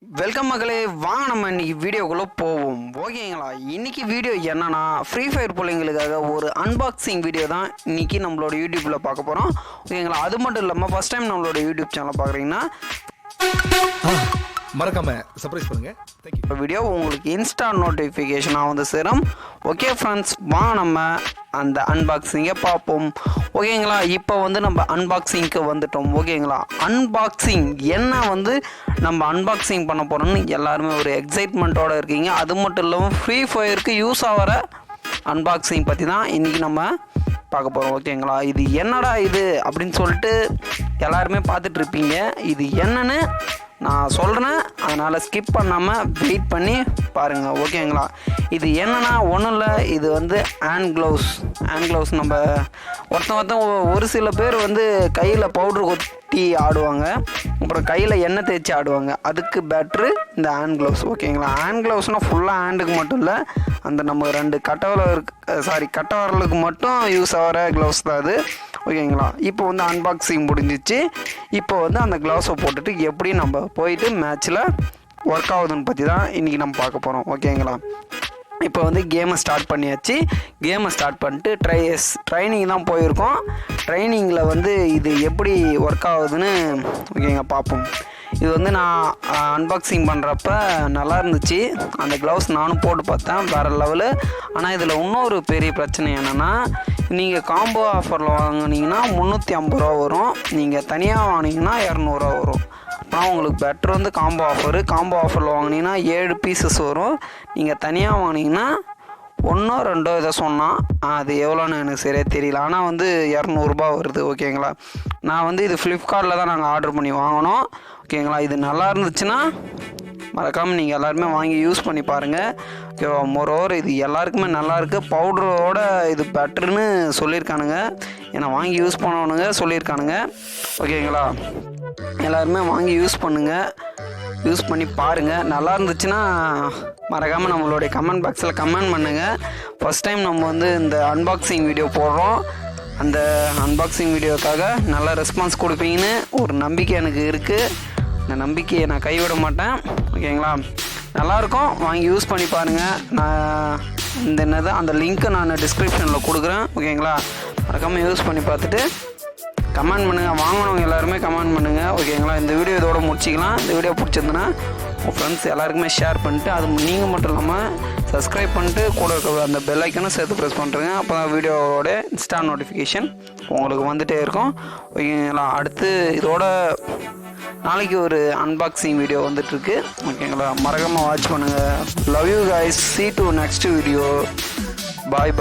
Welcome மக்களே, வாங்க நம்ம இன்னைக்கு வீடியோக்குள்ளே போவோம். ஓகேங்களா, இன்னைக்கு வீடியோ என்னன்னா ஃப்ரீ ஃபயர் பிள்ளைங்களுக்காக ஒரு அன்பாக்சிங் வீடியோ தான் இன்னைக்கு நம்மளோட யூடியூப்பில் பார்க்க போகிறோம். ஓகேங்களா, அது மட்டும் இல்லாமல் ஃபஸ்ட் டைம் நம்மளோட யூடியூப் சேனலை பார்க்குறீங்கன்னா மறக்காம சர்ப்ரைஸ் பண்ணுங்க. தேங்க்யூ. வீடியோ உங்களுக்கு இன்ஸ்டா நோட்டிஃபிகேஷனாக வந்து சேரும். ஓகே ஃப்ரெண்ட்ஸ், வாங்க நம்ம அந்த அன்பாக்சிங்கை பார்ப்போம். ஓகேங்களா, இப்போ வந்து நம்ம அன்பாக்சிங்க்கு வந்துட்டோம். ஓகேங்களா, அன்பாக்சிங் என்ன வந்து நம்ம அன்பாக்சிங் பண்ண போகிறோம்னு எல்லாருமே ஒரு எக்ஸைட்மெண்ட்டோடு இருக்கீங்க. அது மட்டும் இல்லாமல் ஃப்ரீ ஃபயருக்கு யூஸ் ஆகிற அன்பாக்சிங் பற்றி தான் இன்றைக்கி நம்ம பார்க்க போகிறோம். ஓகேங்களா, இது என்னடா இது அப்படின்னு சொல்லிட்டு எல்லாருமே பார்த்துட்ருப்பீங்க. இது என்னன்னு நான் சொல்கிறேன், அதனால் ஸ்கிப் பண்ணாமல் வெயிட் பண்ணி பாருங்கள். ஓகேங்களா, இது என்னன்னா ஒன்றும் இல்லை, இது வந்து ஹேண்ட் க்ளவுஸ் நம்ம ஒருத்தன் ஒரு சில பேர் வந்து கையில் பவுட்ரு கொட்டி ஆடுவாங்க, அப்புறம் கையில் எண்ணெய் தேய்ச்சி ஆடுவாங்க. அதுக்கு பெட்ரு இந்த ஹேண்ட் க்ளவுஸ். ஓகேங்களா, ஹேண்ட் க்ளவுஸ்னால் ஃபுல்லாக ஹேண்டுக்கு மட்டும் இல்லை, அந்த நம்ம ரெண்டு கட்டை வரலுக்கு மட்டும் யூஸ் ஆகிற க்ளவுஸ் தான் அது. ஓகேங்களா, இப்போ வந்து அன்பாக்சிங் முடிஞ்சிச்சு. இப்போ வந்து அந்த க்ளவுஸை போட்டுட்டு எப்படி நம்ம போயிட்டு மேட்ச்சில் ஒர்க் ஆகுதுன்னு பற்றி தான் இன்றைக்கி நம்ம பார்க்க போகிறோம். ஓகேங்களா, இப்போ வந்து கேமை ஸ்டார்ட் பண்ணியாச்சு. கேமை ஸ்டார்ட் பண்ணிட்டு ட்ரைனிங் தான் போயிருக்கோம். ட்ரைனிங்கில் வந்து இது எப்படி ஒர்க் ஆகுதுன்னு ஓகேங்க பார்ப்போம். இது வந்து நான் அன்பாக்சிங் பண்ணுறப்ப நல்லா இருந்துச்சு. அந்த க்ளவுஸ் நானும் போட்டு பார்த்தேன், வேறு லெவலு. ஆனால் இதில் இன்னொரு பெரிய பிரச்சனை என்னென்னா, நீங்கள் காம்போ ஆஃபரில் வாங்கினீங்கன்னா 350 ரூபா வரும், நீங்கள் தனியாக வாங்கினீங்கன்னா 200 ரூபா வரும். அப்புறம் உங்களுக்கு பெட்ரு வந்து காம்போ ஆஃபரில் வாங்கினீங்கன்னா 7 பீசஸ் வரும். நீங்கள் தனியாக வாங்கினீங்கன்னா 1 2 இதை சொன்னான், அது எவ்வளோன்னு எனக்கு சரியாக தெரியல. ஆனால் வந்து 200 வருது. ஓகேங்களா, நான் வந்து இது ஃப்ளிப்கார்ட்டில் தான் நாங்கள் ஆர்டர் பண்ணி வாங்கினோம். ஓகேங்களா, இது நல்லா இருந்துச்சுன்னா மறக்காமல் நீங்கள் எல்லாருமே வாங்கி யூஸ் பண்ணி பாருங்கள். ஓகேவா, மோரோவர் இது எல்லாருக்குமே நல்லாயிருக்கு. பவுடரோட இது பெட்டர்னு சொல்லியிருக்கானுங்க, ஏன்னா வாங்கி யூஸ் பண்ணணுங்க சொல்லியிருக்கானுங்க. ஓகேங்களா, எல்லாருமே வாங்கி யூஸ் பண்ணி பாருங்கள். நல்லா இருந்துச்சுன்னா மறக்காமல் நம்மளுடைய கமெண்ட் பாக்ஸில் கமெண்ட் பண்ணுங்கள். ஃபஸ்ட் டைம் நம்ம வந்து இந்த அன்பாக்சிங் வீடியோ போடுறோம். அந்த அன்பாக்சிங் வீடியோக்காக நல்ல ரெஸ்பான்ஸ் கொடுப்பீங்கன்னு ஒரு நம்பிக்கை எனக்கு இருக்குது. இந்த நம்பிக்கையை நான் கைவிட மாட்டேன். ஓகேங்களா, நல்லாயிருக்கும், வாங்கி யூஸ் பண்ணி பாருங்கள். நான் அந்த லிங்க்கை நான் டிஸ்கிரிப்ஷனில் கொடுக்குறேன். ஓகேங்களா, மறக்காமல் யூஸ் பண்ணி பார்த்துட்டு கமெண்ட் பண்ணுங்கள். வாங்கினவங்க எல்லாருமே கமெண்ட் பண்ணுங்கள். ஓகேங்களா, இந்த வீடியோ இதோட முடிச்சிக்கலாம். இந்த வீடியோ பிடிச்சிருந்துன்னா உங்கள் ஃப்ரெண்ட்ஸ் எல்லாருக்குமே ஷேர் பண்ணிட்டு, அது நீங்கள் மட்டும் இல்லாமல் சப்ஸ்கிரைப் பண்ணிட்டு கூட இருக்க அந்த பெல் ஐக்கனை சேர்த்து ப்ரெஸ் பண்ணுறேங்க. அப்போ தான் வீடியோவோட இன்ஸ்டா நோட்டிஃபிகேஷன் உங்களுக்கு வந்துகிட்டே இருக்கும். ஓகேங்களா, அடுத்து இதோட நாளைக்கு ஒரு அன்பாக்சிங் வீடியோ வந்துட்டுருக்கு. ஓகேங்களா, மறக்காமல் வாட்ச் பண்ணுங்கள். Love you guys, see to next video. Bye.